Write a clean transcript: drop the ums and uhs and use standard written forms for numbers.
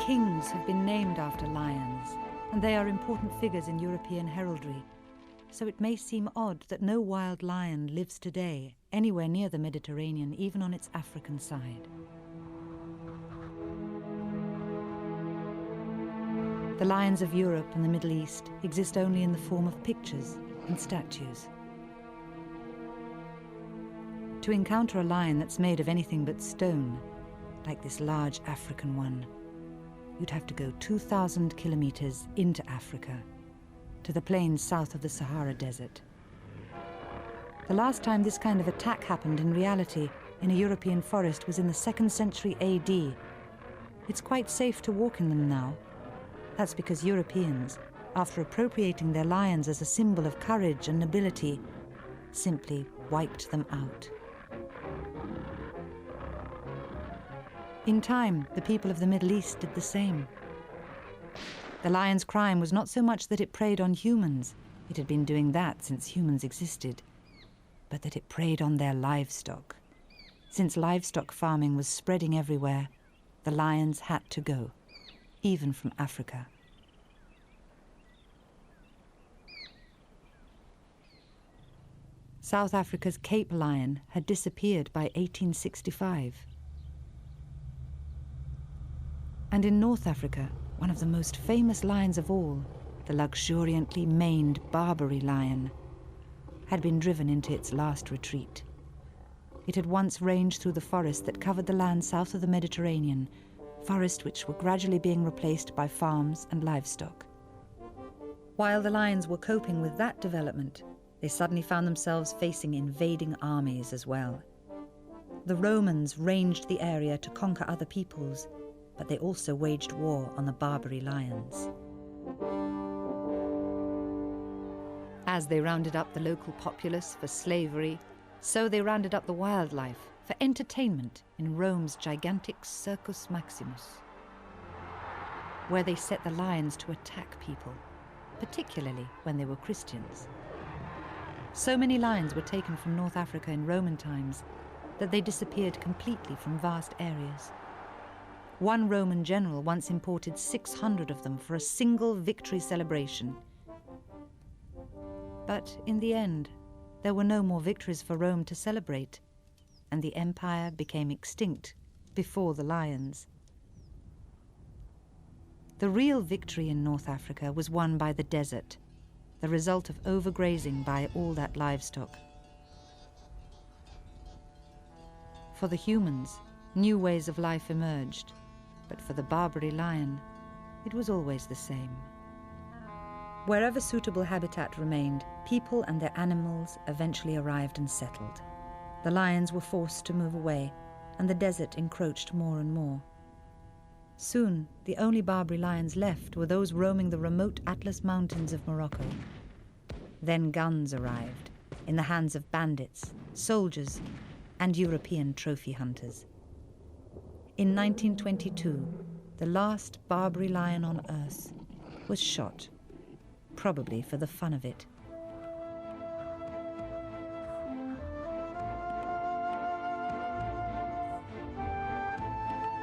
kings have been named after lions, and they are important figures in European heraldry. So it may seem odd that no wild lion lives today anywhere near the Mediterranean, even on its African side. The lions of Europe and the Middle East exist only in the form of pictures and statues. To encounter a lion that's made of anything but stone, like this large African one, you'd have to go 2,000 kilometers into Africa, to the plains south of the Sahara Desert. The last time this kind of attack happened in reality in a European forest was in the 2nd century AD. It's quite safe to walk in them now. That's because Europeans, after appropriating their lions as a symbol of courage and nobility, simply wiped them out. In time, the people of the Middle East did the same. The lion's crime was not so much that it preyed on humans, it had been doing that since humans existed, but that it preyed on their livestock. Since livestock farming was spreading everywhere, the lions had to go, even from Africa. South Africa's Cape lion had disappeared by 1865. And in North Africa, one of the most famous lions of all, the luxuriantly maned Barbary lion, had been driven into its last retreat. It had once ranged through the forest that covered the land south of the Mediterranean, forests which were gradually being replaced by farms and livestock. While the lions were coping with that development, they suddenly found themselves facing invading armies as well. The Romans ranged the area to conquer other peoples, but they also waged war on the Barbary lions. As they rounded up the local populace for slavery, so they rounded up the wildlife for entertainment in Rome's gigantic Circus Maximus, where they set the lions to attack people, particularly when they were Christians. So many lions were taken from North Africa in Roman times that they disappeared completely from vast areas. One Roman general once imported 600 of them for a single victory celebration. But in the end, there were no more victories for Rome to celebrate, and the empire became extinct before the lions. The real victory in North Africa was won by the desert, the result of overgrazing by all that livestock. For the humans, new ways of life emerged, but for the Barbary lion, it was always the same. Wherever suitable habitat remained, people and their animals eventually arrived and settled. The lions were forced to move away, and the desert encroached more and more. Soon, the only Barbary lions left were those roaming the remote Atlas Mountains of Morocco. Then guns arrived, in the hands of bandits, soldiers, and European trophy hunters. In 1922, the last Barbary lion on Earth was shot, probably for the fun of it.